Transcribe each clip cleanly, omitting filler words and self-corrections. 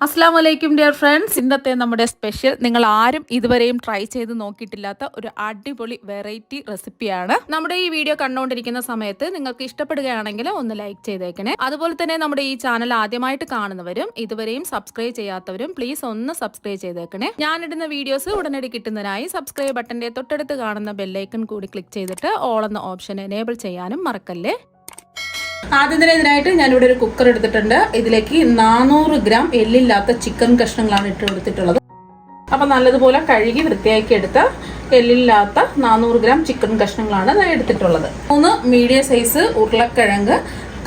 അസ്സലാമു അലൈക്കും dear friends. ഇന്നത്തെ നമ്മുടെ സ്പെഷ്യൽ നിങ്ങൾ ആരും ഇതുവരെയും ട്രൈ ചെയ്ത് നോക്കിയിട്ടില്ലാത്ത ഒരു അടിപൊളി വെറൈറ്റി റെസിപ്പിയാണ്. നമ്മുടെ ഈ വീഡിയോ കണ്ടുകൊണ്ടിരിക്കുന്ന സമയത്ത് നിങ്ങൾക്ക് ഇഷ്ടപ്പെടുകയാണെങ്കിൽ ഒന്ന് ലൈക്ക് ചെയ്തേക്കണേ. അതുപോലെ തന്നെ നമ്മുടെ ഈ ചാനൽ ആദ്യമായിട്ട് കാണുന്നവരും ഇതുവരെയും സബ്സ്ക്രൈബ് ചെയ്യാത്തവരും പ്ലീസ് ഒന്ന് സബ്സ്ക്രൈബ് ചെയ്തേക്കണേ. ഞാനിടുന്ന വീഡിയോസ് ഉടനടി കിട്ടുന്നതിനായി സബ്സ്ക്രൈബ് ബട്ടന്റെ തൊട്ടടുത്ത് കാണുന്ന ബെല്ലൈക്കൺ കൂടി ക്ലിക്ക് ചെയ്തിട്ട് ഓൾ എന്ന ഓപ്ഷൻ എനേബിൾ ചെയ്യാനും മറക്കല്ലേ. ആദ്യം തന്നെ ഇതിനായിട്ട് ഞാനിവിടെ ഒരു കുക്കർ എടുത്തിട്ടുണ്ട്. ഇതിലേക്ക് 400 ഗ്രാം എല്ലില്ലാത്ത ചിക്കൻ കഷ്ണങ്ങളാണ് ഇട്ട് കൊടുത്തിട്ടുള്ളത്. അപ്പം നല്ലതുപോലെ കഴുകി വൃത്തിയാക്കി എടുത്ത എല്ലില്ലാത്ത 400 ഗ്രാം ചിക്കൻ കഷ്ണങ്ങളാണ് ഞാൻ എടുത്തിട്ടുള്ളത്. 3 മീഡിയം സൈസ് ഉരുളക്കിഴങ്ങ്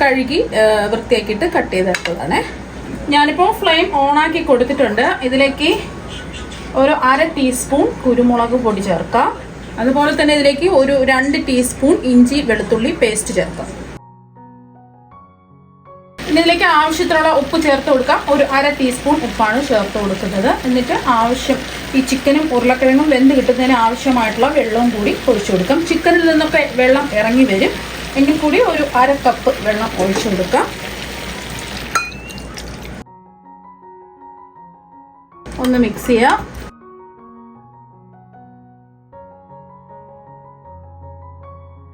കഴുകി വൃത്തിയാക്കിയിട്ട് കട്ട് ചെയ്തെടുത്തതാണ്. ഞാനിപ്പോൾ ഫ്ലെയിം ഓണാക്കി കൊടുത്തിട്ടുണ്ട്. ഇതിലേക്ക് ഒരു 1/2 ടീസ്പൂൺ കുരുമുളക് പൊടി ചേർക്കാം. അതുപോലെ തന്നെ ഇതിലേക്ക് ഒരു 2 ടീസ്പൂൺ ഇഞ്ചി വെളുത്തുള്ളി പേസ്റ്റ് ചേർക്കാം. ഇനി ഇതിലേക്ക് ആവശ്യത്തിനുള്ള ഉപ്പ് ചേർത്ത് കൊടുക്കാം. ഒരു 1/2 ടീസ്പൂൺ ഉപ്പാണ് ചേർത്ത് കൊടുക്കുന്നത്. എന്നിട്ട് ഈ ചിക്കനും ഉരുളക്കിഴങ്ങും വെന്ത് കിട്ടുന്നതിന് ആവശ്യമായിട്ടുള്ള വെള്ളവും കൂടി ഒഴിച്ചു കൊടുക്കാം. ചിക്കനിൽ നിന്നൊക്കെ വെള്ളം ഇറങ്ങി വരും. എങ്കിൽ കൂടി ഒരു 1/2 കപ്പ് വെള്ളം ഒഴിച്ചു കൊടുക്കാം. ഒന്ന് മിക്സ് ചെയ്യാം.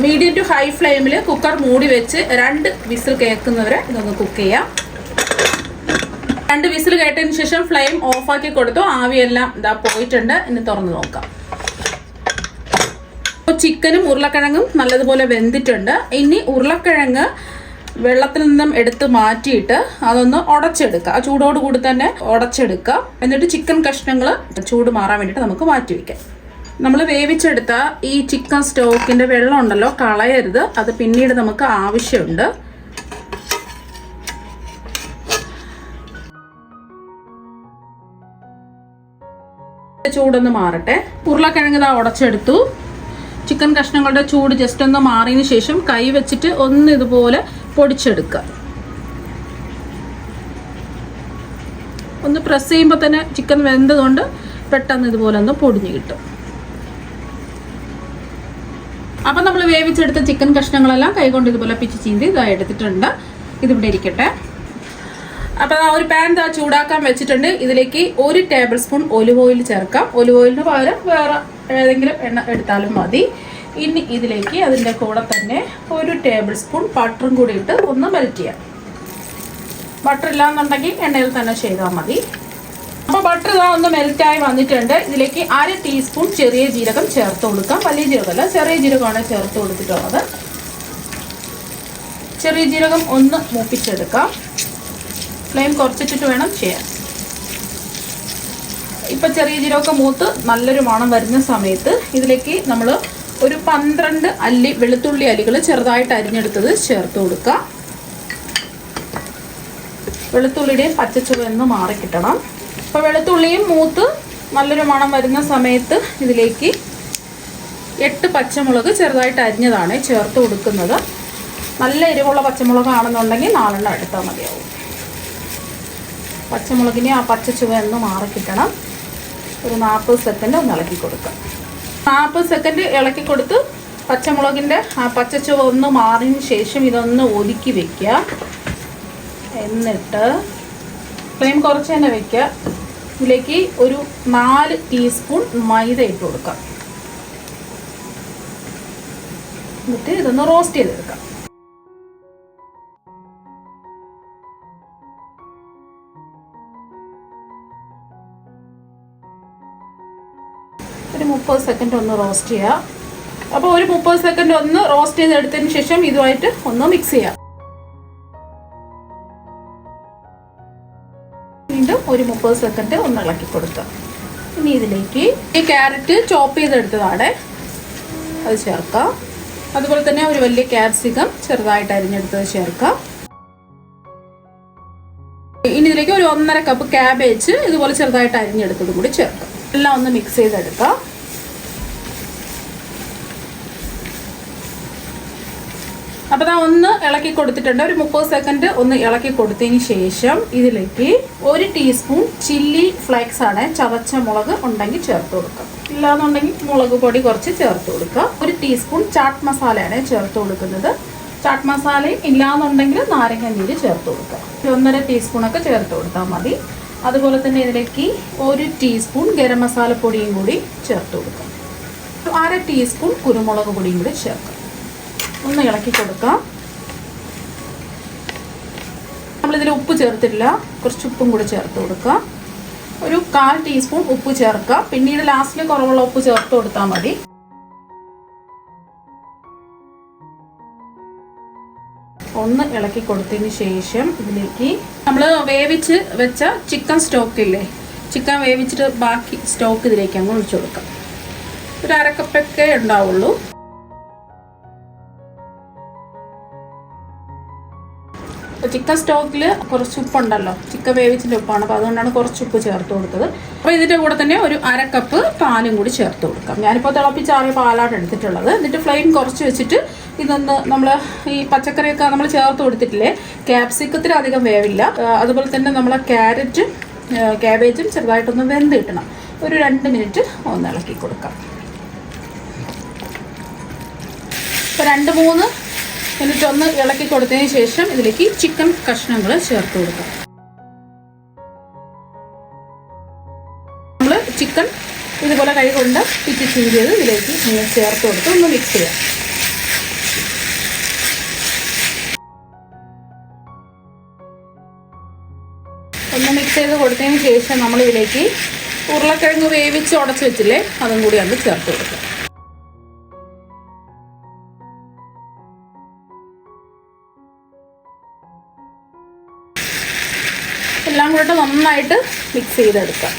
മീഡിയം ടു ഹൈ ഫ്ലെയിമിൽ കുക്കർ മൂടി വെച്ച് 2 വിസിൽ കേൾക്കുന്നവരെ ഇതൊന്ന് കുക്ക് ചെയ്യാം. 2 വിസിൽ കേട്ടതിന് ശേഷം ഫ്ലെയിം ഓഫാക്കി കൊടുത്തു. ആവിയെല്ലാം ഇതാ പോയിട്ടുണ്ട്. ഇനി തുറന്ന് നോക്കാം. അപ്പോൾ ചിക്കനും ഉരുളക്കിഴങ്ങും നല്ലതുപോലെ വെന്തിട്ടുണ്ട്. ഇനി ഉരുളക്കിഴങ്ങ് വെള്ളത്തിൽ നിന്നും എടുത്ത് മാറ്റിയിട്ട് അതൊന്ന് ഉടച്ചെടുക്കുക. ആ ചൂടോടുകൂടി തന്നെ ഉടച്ചെടുക്കുക. എന്നിട്ട് ചിക്കൻ കഷ്ണങ്ങൾ ചൂട് മാറാൻ വേണ്ടിയിട്ട് നമുക്ക് മാറ്റി വയ്ക്കാം. നമ്മൾ വേവിച്ചെടുത്ത ഈ ചിക്കൻ സ്റ്റോക്കിൻ്റെ വെള്ളം ഉണ്ടല്ലോ, കളയരുത്. അത് പിന്നീട് നമുക്ക് ആവശ്യമുണ്ട്. ചൂടൊന്ന് മാറട്ടെ. ഉരുളക്കിഴങ്ങ് ഇതാ ഉടച്ചെടുത്തു. ചിക്കൻ കഷ്ണങ്ങളുടെ ചൂട് ജസ്റ്റ് ഒന്ന് മാറിയതിന് ശേഷം കൈ വെച്ചിട്ട് ഒന്ന് ഇതുപോലെ പൊടിച്ചെടുക്കുക. ഒന്ന് പ്രസ് ചെയ്യുമ്പോൾ തന്നെ ചിക്കൻ വെന്തതുകൊണ്ട് പെട്ടെന്ന് ഇതുപോലെ ഒന്ന് പൊടിഞ്ഞ് കിട്ടും. അപ്പം നമ്മൾ വേവിച്ചെടുത്ത ചിക്കൻ കഷ്ണങ്ങളെല്ലാം കൈകൊണ്ട് ഇതുപോലെ പിച്ച് ചീന്തി ഇതായി എടുത്തിട്ടുണ്ട്. ഇതിവിടെ ഇരിക്കട്ടെ. അപ്പം ആ ഒരു പാൻ ചൂടാക്കാൻ വെച്ചിട്ടുണ്ട്. ഇതിലേക്ക് 1 ടേബിൾ സ്പൂൺ ഒലിവ് ഓയിൽ ചേർക്കാം. ഒലിവ് ഓയിലിന് പകരം വേറെ ഏതെങ്കിലും എണ്ണ എടുത്താലും മതി. ഇനി ഇതിലേക്ക് അതിൻ്റെ കൂടെ തന്നെ 1 ടേബിൾ സ്പൂൺ ബട്ടറും കൂടി ഇട്ട് ഒന്ന് മെൽറ്റ് ചെയ്യാം. ബട്ടർ ഇല്ലാന്നുണ്ടെങ്കിൽ എണ്ണയിൽ തന്നെ ചെയ്താൽ മതി. അപ്പോൾ ബട്ടർ ഇതാ ഒന്ന് മെൽറ്റായി വന്നിട്ടുണ്ട്. ഇതിലേക്ക് 1/2 ടീസ്പൂൺ ചെറിയ ജീരകം ചേർത്ത് കൊടുക്കാം. വലിയ ജീരകമല്ല, ചെറിയ ജീരകമാണ് ചേർത്ത് കൊടുത്തിട്ടുള്ളത്. ചെറിയ ജീരകം ഒന്ന് മൂപ്പിച്ചെടുക്കാം. ഫ്ലെയിം കുറച്ചിട്ടിട്ട് വേണം ചെയ്യാൻ. ഇപ്പം ചെറിയ ജീരകമൊക്കെ മൂത്ത് നല്ലൊരു മണം വരുന്ന സമയത്ത് ഇതിലേക്ക് നമ്മൾ ഒരു 12 അല്ലി വെളുത്തുള്ളി അല്ലികൾ ചെറുതായിട്ട് അരിഞ്ഞെടുത്തത് ചേർത്ത് കൊടുക്കാം. വെളുത്തുള്ളിയുടെയും പച്ചച്ചുവന്ന് മാറിക്കിട്ടണം. അപ്പോൾ വെളുത്തുള്ളിയും മൂത്ത് നല്ലൊരു മണം വരുന്ന സമയത്ത് ഇതിലേക്ക് 8 പച്ചമുളക് ചെറുതായിട്ട് അരിഞ്ഞതാണ് ചേർത്ത് കൊടുക്കുന്നത്. നല്ല എരിവുള്ള പച്ചമുളകാണെന്നുണ്ടെങ്കിൽ 4 എണ്ണം എടുത്താൽ മതിയാവും. പച്ചമുളകിനെ ആ പച്ചച്ചുവന്ന് മാറിക്കിട്ടണം. ഒരു 40 സെക്കൻഡ് ഒന്ന് ഇളക്കി കൊടുക്കാം. 40 സെക്കൻഡ് ഇളക്കി കൊടുത്ത് പച്ചമുളകിൻ്റെ ആ പച്ചച്ചുവ ഒന്ന് മാറിയതിന് ശേഷം ഇതൊന്ന് ഒതുക്കി വയ്ക്കുക. എന്നിട്ട് ഫ്ലെയിം കുറച്ച് തന്നെ വയ്ക്കുക. ഇതിലേക്ക് ഒരു 4 ടീസ്പൂൺ മൈദ ഇട്ട് കൊടുക്കാം. എന്നിട്ട് ഇതൊന്ന് റോസ്റ്റ് ചെയ്തെടുക്കാം. ഒരു 30 സെക്കൻഡ് ഒന്ന് റോസ്റ്റ് ചെയ്യാം. അപ്പോൾ ഒരു 30 സെക്കൻഡ് ഒന്ന് റോസ്റ്റ് ചെയ്തെടുത്തതിന് ശേഷം ഇതുമായിട്ട് ഒന്ന് മിക്സ് ചെയ്യാം. വീണ്ടും ഒരു 30 സെക്കൻഡ് ഒന്ന് ഇളക്കി കൊടുക്കുക. ഇനി ഇതിലേക്ക് ഈ ക്യാരറ്റ് ചോപ്പ് ചെയ്തെടുത്തതാണ്, അത് ചേർക്കാം. അതുപോലെ തന്നെ ഒരു വലിയ ക്യാപ്സിക്കം ചെറുതായിട്ട് അരിഞ്ഞെടുത്തത് ചേർക്കാം. ഇനി ഇതിലേക്ക് ഒരു 1.5 കപ്പ് ക്യാബേജ് ഇതുപോലെ ചെറുതായിട്ട് അരിഞ്ഞെടുത്തതും കൂടി ചേർക്കാം. എല്ലാം ഒന്ന് മിക്സ് ചെയ്തെടുക്കാം. അപ്പോൾ ഞാൻ ഒന്ന് ഇളക്കി കൊടുത്തിട്ടുണ്ട്. ഒരു 30 സെക്കൻഡ് ഒന്ന് ഇളക്കി കൊടുത്തതിന് ശേഷം ഇതിലേക്ക് 1 ടീസ്പൂൺ ചില്ലി ഫ്ലേക്സ് ആണ്, ചതച്ച മുളക് ഉണ്ടെങ്കിൽ ചേർത്ത് കൊടുക്കാം. ഇല്ലാന്നുണ്ടെങ്കിൽ മുളക് പൊടി കുറച്ച് ചേർത്ത് കൊടുക്കുക. 1 ടീസ്പൂൺ ചാട്ട് മസാലയാണ് ചേർത്ത് കൊടുക്കുന്നത്. ചാട്ട് മസാലയും ഇല്ലാന്നുണ്ടെങ്കിൽ നാരങ്ങ നീര് ചേർത്ത് കൊടുക്കുക. 1.5 ടീസ്പൂണൊക്കെ ചേർത്ത് കൊടുത്താൽ മതി. അതുപോലെ തന്നെ ഇതിലേക്ക് 1 ടീസ്പൂൺ ഗരം മസാലപ്പൊടിയും കൂടി ചേർത്ത് കൊടുക്കാം. 1/2 ടീസ്പൂൺ കുരുമുളക് പൊടിയും കൂടി ചേർക്കാം. ഒന്ന് ഇളക്കി കൊടുക്കാം. നമ്മളിതിൽ ഉപ്പ് ചേർത്തില്ല, കുറച്ച് ഉപ്പും കൂടി ചേർത്ത് കൊടുക്കാം. ഒരു 1/4 ടീസ്പൂൺ ഉപ്പ് ചേർക്കാം. പിന്നീട് ലാസ്റ്റിൽ കുറവുള്ള ഉപ്പ് ചേർത്ത് കൊടുത്താൽ മതി. ഒന്ന് ഇളക്കി കൊടുത്തതിന് ശേഷം ഇതിലേക്ക് നമ്മൾ വേവിച്ച് വെച്ച ചിക്കൻ സ്റ്റോക്ക് ഇല്ലേ, ചിക്കൻ വേവിച്ചിട്ട് ബാക്കി സ്റ്റോക്ക് ഇതിലേക്ക് അങ്ങ് ഒഴിച്ചു കൊടുക്കാം. ഒരു 1/2 കപ്പൊക്കെ ഉണ്ടാവുള്ളൂ. ചിക്കൻ സ്റ്റോക്കിൽ കുറച്ച് ഉപ്പുണ്ടല്ലോ, ചിക്കൻ വേവിച്ചിൻ്റെ ഉപ്പാണ്, അപ്പോൾ അതുകൊണ്ടാണ് കുറച്ച് ഉപ്പ് ചേർത്ത് കൊടുത്തത്. അപ്പോൾ ഇതിൻ്റെ കൂടെ തന്നെ ഒരു 1/2 കപ്പ് പാലും കൂടി ചേർത്ത് കൊടുക്കാം. ഞാനിപ്പോൾ തിളപ്പിച്ചാറിയ പാലാണ് എടുത്തിട്ടുള്ളത്. എന്നിട്ട് ഫ്ലെയിം കുറച്ച് വെച്ചിട്ട് ഇതൊന്ന് നമ്മൾ ഈ പച്ചക്കറിയൊക്കെ നമ്മൾ ചേർത്ത് കൊടുത്തിട്ടില്ലേ, ക്യാപ്സിക്കത്തിന് അധികം വേവില്ല. അതുപോലെ തന്നെ നമ്മൾ ക്യാബേജും ചെറുതായിട്ടൊന്ന് വെന്ത് കിട്ടണം. ഒരു 2 മിനിറ്റ് ഒന്ന് ഇളക്കി കൊടുക്കാം. ഇപ്പോൾ 2-3 മിനിറ്റ് ഒന്ന് ഇളക്കി കൊടുത്തതിന് ശേഷം ഇതിലേക്ക് ചിക്കൻ കഷ്ണങ്ങൾ ചേർത്ത് കൊടുക്കാം. നമ്മൾ ചിക്കൻ ഇതുപോലെ കൈ കൊണ്ട് പിച്ച് ചീരിയത് ഇതിലേക്ക് ചേർത്ത് കൊടുത്ത് ഒന്ന് മിക്സ് ചെയ്യാം. ഒന്ന് മിക്സ് ചെയ്ത് കൊടുത്തതിന് ശേഷം നമ്മൾ ഇതിലേക്ക് ഉരുളക്കിഴങ്ങ് വേവിച്ച് ഉടച്ച് വെച്ചില്ലേ, അതും കൂടി അങ്ങ് ചേർത്ത് കൊടുക്കാം. എല്ലാം കൂടെ നന്നായിട്ട് മിക്സ് ചെയ്തെടുക്കാം.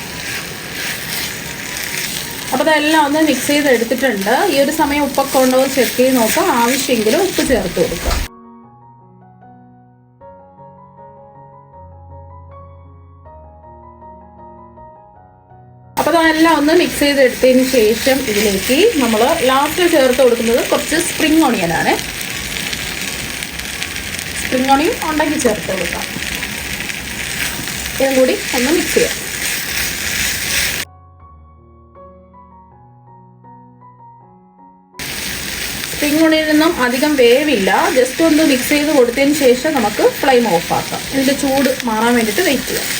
അപ്പോൾ അതെല്ലാം ഒന്ന് മിക്സ് ചെയ്തെടുത്തിട്ടുണ്ട്. ഈ ഒരു സമയം ഉപ്പൊക്കെ ഉണ്ടോ ചെക്ക് ചെയ്ത് നോക്കാം. ആവശ്യമെങ്കിലും ഉപ്പ് ചേർത്ത് കൊടുക്കാം. അപ്പോൾ അതെല്ലാം ഒന്ന് മിക്സ് ചെയ്തെടുത്തതിന് ശേഷം ഇതിലേക്ക് നമ്മൾ ലാസ്റ്റ് ചേർത്ത് കൊടുക്കുന്നത് കുറച്ച് സ്പ്രിംഗ് ഓണിയനാണ്. സ്പ്രിംഗ് ഓണിയൻ ഉണ്ടെങ്കിൽ ചേർത്ത് കൊടുക്കാം. ഇതും കൂടി ഒന്ന് മിക്സ് ചെയ്യാം. സ്പ്രിംഗ് ഓണിയനൊന്നും അധികം വേവില്ല. ജസ്റ്റ് ഒന്ന് മിക്സ് ചെയ്ത് കൊടുത്തതിന് ശേഷം നമുക്ക് ഫ്ലെയിം ഓഫ് ആക്കാം. ഇതിൻ്റെ ചൂട് മാറാൻ വേണ്ടിയിട്ട് വെയിറ്റ് ചെയ്യാം.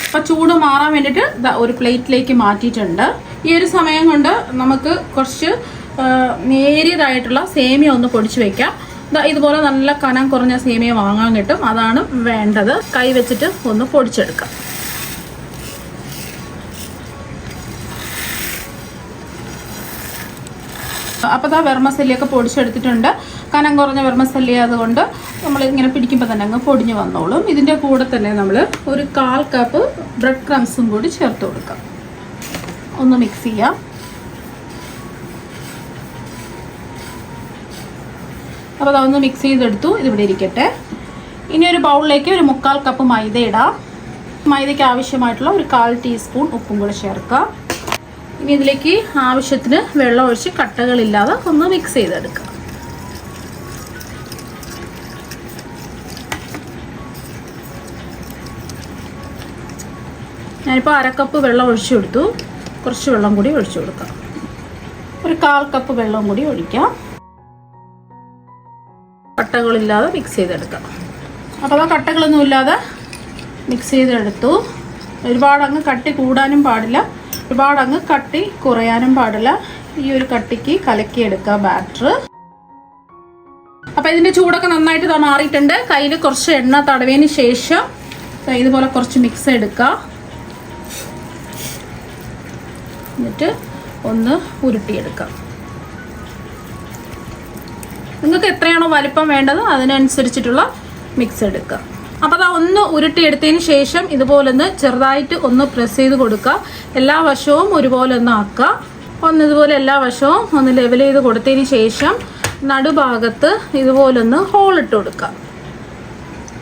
അപ്പോൾ ചൂട് മാറാൻ വേണ്ടിയിട്ട് ഒരു പ്ലേറ്റിലേക്ക് മാറ്റിയിട്ടുണ്ട്. ഈ ഒരു സമയം കൊണ്ട് നമുക്ക് കുറച്ച് നേരിയതായിട്ടുള്ള സേമിയ ഒന്ന് പൊടിച്ച് വെക്കാം. ഇതുപോലെ നല്ല കനം കുറഞ്ഞ സേമിയ വാങ്ങാൻ കിട്ടും, അതാണ് വേണ്ടത്. കൈ വെച്ചിട്ട് ഒന്ന് പൊടിച്ചെടുക്കാം. അപ്പോൾ വെർമസല്ലിയൊക്കെ പൊടിച്ചെടുത്തിട്ടുണ്ട്. കനം കുറഞ്ഞ വെർമസല്ലി അതുകൊണ്ട് നമ്മൾ ഇങ്ങനെ പിടിക്കുമ്പോൾ തന്നെ അങ്ങ് പൊടിഞ്ഞ് വന്നോളും. ഇതിൻ്റെ കൂടെ തന്നെ നമ്മൾ ഒരു 1/4 കപ്പ് ബ്രെഡ് ക്രംസും കൂടി ചേർത്ത് കൊടുക്കാം. ഒന്ന് മിക്സ് ചെയ്യാം. അപ്പോൾ അതൊന്ന് മിക്സ് ചെയ്തെടുത്തു. ഇതിവിടെ ഇരിക്കട്ടെ. ഇനി ഒരു ബൗളിലേക്ക് ഒരു 3/4 കപ്പ് മൈദ ഇടാം. മൈദയ്ക്ക് ആവശ്യമായിട്ടുള്ള ഒരു 1/4 ടീസ്പൂൺ ഉപ്പും കൂടി ചേർക്കാം. ഇനി ഇതിലേക്ക് ആവശ്യത്തിന് വെള്ളം ഒഴിച്ച് കട്ടകളില്ലാതെ ഒന്ന് മിക്സ് ചെയ്തെടുക്കാം. ഞാനിപ്പോൾ 1/2 കപ്പ് വെള്ളം ഒഴിച്ചു കൊടുത്തു. കുറച്ച് വെള്ളം കൂടി ഒഴിച്ചു കൊടുക്കാം. ഒരു 1/4 കപ്പ് വെള്ളം കൂടി ഒഴിക്കാം. കട്ടകളില്ലാതെ മിക്സ് ചെയ്തെടുക്കാം. അപ്പോൾ കട്ടകളൊന്നും ഇല്ലാതെ മിക്സ് ചെയ്തെടുത്തു. ഒരുപാട് അങ്ങ് കട്ടി കൂടാനും പാടില്ല, ഒരുപാട് അങ്ങ് കട്ടി കുറയാനും പാടില്ല. ഈ ഒരു കട്ടിക്ക് കലക്കിയെടുക്കുക ബാറ്റർ. അപ്പോൾ ഇതിൻ്റെ ചൂടൊക്കെ നന്നായിട്ട് മാറിയിട്ടുണ്ട്. കയ്യിൽ കുറച്ച് എണ്ണ തടവിയതിന് ശേഷം ഇതുപോലെ കുറച്ച് മിക്സ് എടുക്കുക. എന്നിട്ട് ഒന്ന് ഉരുട്ടിയെടുക്കാം. നിങ്ങൾക്ക് എത്രയാണോ വലിപ്പം വേണ്ടത് അതിനനുസരിച്ചിട്ടുള്ള മിക്സ് എടുക്കുക. അപ്പോൾ ഒന്ന് ഉരുട്ടിയെടുത്തതിന് ശേഷം ഇതുപോലെ ഒന്ന് ചെറുതായിട്ട് ഒന്ന് പ്രസ് ചെയ്ത് കൊടുക്കുക. എല്ലാ വശവും ഒരുപോലെ ഒന്ന് ആക്കുക. ഇതുപോലെ എല്ലാ വശവും ഒന്ന് ലെവൽ ചെയ്ത് കൊടുത്തതിന് ശേഷം നടുഭാഗത്ത് ഇതുപോലൊന്ന് ഹോൾ ഇട്ട് കൊടുക്കുക.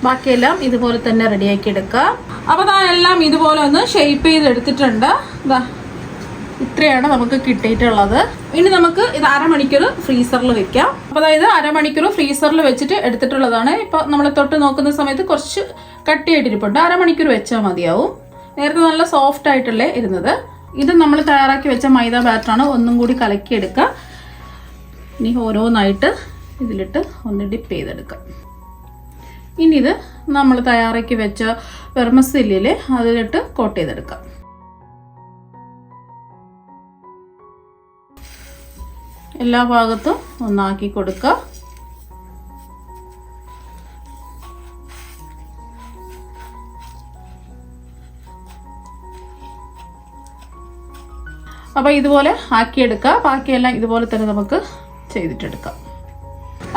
ബാക്കിയെല്ലാം ഇതുപോലെ തന്നെ റെഡിയാക്കി എടുക്കുക. അപ്പോൾ എല്ലാം ഇതുപോലെ ഒന്ന് ഷേപ്പ് ചെയ്തെടുത്തിട്ടുണ്ട്. ഇത്രയാണ് നമുക്ക് കിട്ടിയിട്ടുള്ളത്. ഇനി നമുക്ക് ഇത് അരമണിക്കൂർ ഫ്രീസറിൽ വെക്കാം. അപ്പോൾ അതായത് അരമണിക്കൂർ ഫ്രീസറിൽ വെച്ചിട്ട് എടുത്തിട്ടുള്ളതാണ്. ഇപ്പോൾ നമ്മൾ തൊട്ട് നോക്കുന്ന സമയത്ത് കുറച്ച് കട്ടിയായിട്ടിരിപ്പുണ്ട്. അരമണിക്കൂർ വെച്ചാൽ മതിയാവും. നേരത്തെ നല്ല സോഫ്റ്റ് ആയിട്ടല്ലേ ഇരുന്നത്. ഇത് നമ്മൾ തയ്യാറാക്കി വെച്ച മൈദ ബാറ്ററാണ്. ഒന്നും കൂടി കലക്കിയെടുക്കുക. ഇനി ഓരോന്നായിട്ട് ഇതിലിട്ട് ഒന്ന് ഡിപ്പ് ചെയ്തെടുക്കാം. ഇനി ഇത് നമ്മൾ തയ്യാറാക്കി വെച്ച വെർമസെല്ലിൽ അതിലിട്ട് കോട്ട് ചെയ്തെടുക്കാം. എല്ലാ ഭാഗത്തും ഒന്നാക്കി കൊടുക്കുക. അപ്പോൾ ഇതുപോലെ ആക്കിയെടുക്കുക. ബാക്കിയെല്ലാം ഇതുപോലെ തന്നെ നമുക്ക് ചെയ്തിട്ടെടുക്കാം.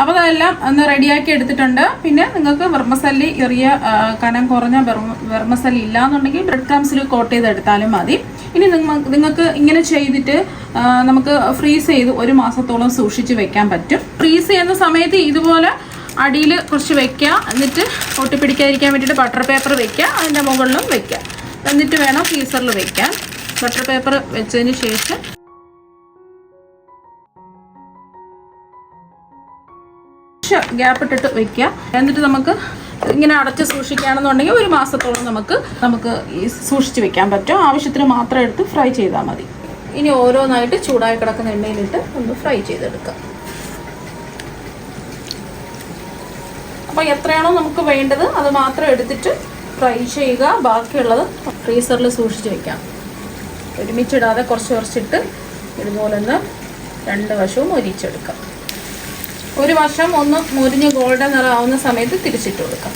അപ്പോൾ അതെല്ലാം ഒന്ന് റെഡിയാക്കി എടുത്തിട്ടുണ്ട്. പിന്നെ നിങ്ങൾക്ക് വെർമസല്ലി ചെറിയ കനം കുറഞ്ഞ വെർമസല്ലി ഇല്ലാന്നുണ്ടെങ്കിൽ ബ്രെഡ് ക്രംസിൽ കോട്ട് ചെയ്തെടുത്താലും മതി. ഇനി നിങ്ങൾക്ക് ഇങ്ങനെ ചെയ്തിട്ട് നമുക്ക് ഫ്രീസ് ചെയ്ത് 1 മാസത്തോളം സൂക്ഷിച്ച് വെക്കാൻ പറ്റും. ഫ്രീസ് ചെയ്യുന്ന സമയത്ത് ഇതുപോലെ അടിയിൽ കുറച്ച് വെക്കുക. എന്നിട്ട് ഒട്ടിപ്പിടിക്കാതിരിക്കാൻ വേണ്ടിയിട്ട് ബട്ടർ പേപ്പർ വെക്കുക. അതിൻ്റെ മുകളിലും വെക്കുക. എന്നിട്ട് വേണം ഫ്രീസറിൽ വെക്കാൻ. ബട്ടർ പേപ്പർ വെച്ചതിന് ശേഷം ഗ്യാപ്പ് ഇട്ടിട്ട് വെക്കുക. എന്നിട്ട് നമുക്ക് ഇങ്ങനെ അടച്ച് സൂക്ഷിക്കുകയാണെന്നുണ്ടെങ്കിൽ 1 മാസത്തോളം നമുക്ക് ഈ സൂക്ഷിച്ച് വെക്കാൻ പറ്റും. ആവശ്യത്തിന് മാത്രം എടുത്ത് ഫ്രൈ ചെയ്താൽ മതി. ഇനി ഓരോന്നായിട്ട് ചൂടായി കിടക്കുന്ന എണ്ണയിലിട്ട് ഒന്ന് ഫ്രൈ ചെയ്തെടുക്കാം. അപ്പോൾ എത്രയാണോ നമുക്ക് വേണ്ടത് അത് മാത്രം എടുത്തിട്ട് ഫ്രൈ ചെയ്യുക. ബാക്കിയുള്ളത് ഫ്രീസറിൽ സൂക്ഷിച്ച് വെക്കാം. ഒരുമിച്ചിടാതെ കുറച്ചിട്ട് ഇതുപോലെ ഒന്ന് 2 വശവും മൊരിച്ചെടുക്കാം. ഒരു വശം ഒന്ന് മുരിഞ്ഞ് ഗോൾഡൻ നിറമാവുന്ന സമയത്ത് തിരിച്ചിട്ട് കൊടുക്കാം.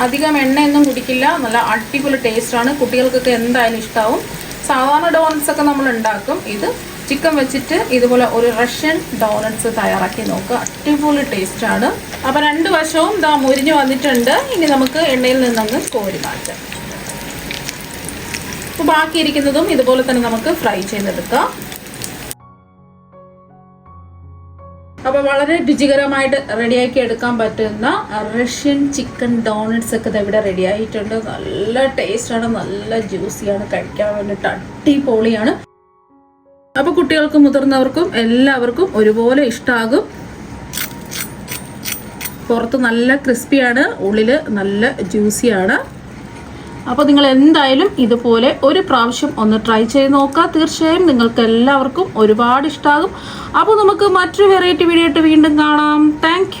അധികം എണ്ണയൊന്നും കുടിക്കില്ല. നല്ല അടിപൊളി ടേസ്റ്റാണ്. കുട്ടികൾക്കൊക്കെ എന്തായാലും ഇഷ്ടമാവും. സാധാരണ ഡോണറ്റ്സ് ഒക്കെ നമ്മൾ ഉണ്ടാക്കും. ഇത് ചിക്കൻ വെച്ചിട്ട് ഇതുപോലെ ഒരു റഷ്യൻ ഡോണറ്റ്സ് തയ്യാറാക്കി നോക്കുക. അടിപൊളി ടേസ്റ്റാണ്. അപ്പോൾ 2 വശവും ഇതാ മുരിഞ്ഞ് വന്നിട്ടുണ്ട്. ഇനി നമുക്ക് എണ്ണയിൽ നിന്നങ്ങ് കോരി മാറ്റാം. അപ്പോൾ ബാക്കിയിരിക്കുന്നതും ഇതുപോലെ തന്നെ നമുക്ക് ഫ്രൈ ചെയ്തെടുക്കാം. അപ്പോൾ വളരെ രുചികരമായിട്ട് റെഡിയാക്കി എടുക്കാൻ പറ്റുന്ന റഷ്യൻ ചിക്കൻ ഡോണറ്റ്സ് ഒക്കെ ഇവിടെ റെഡി ആയിട്ടുണ്ട്. നല്ല ടേസ്റ്റാണ്, നല്ല ജ്യൂസിയാണ്, കഴിക്കാൻ വേണ്ടിയിട്ട് അടിപൊളിയാണ്. അപ്പോൾ കുട്ടികൾക്കും മുതിർന്നവർക്കും എല്ലാവർക്കും ഒരുപോലെ ഇഷ്ടമാകും. പുറത്ത് നല്ല ക്രിസ്പിയാണ്, ഉള്ളിൽ നല്ല ജ്യൂസിയാണ്. അപ്പോൾ നിങ്ങൾ എന്തായാലും ഇതുപോലെ ഒരു പ്രാവശ്യം ഒന്ന് ട്രൈ ചെയ്ത് നോക്കുക. തീർച്ചയായും നിങ്ങൾക്ക് എല്ലാവർക്കും ഒരുപാട് ഇഷ്ടമാകും. അപ്പോൾ നമുക്ക് മറ്റൊരു വെറൈറ്റി വീഡിയോ ആയിട്ട് വീണ്ടും കാണാം. താങ്ക്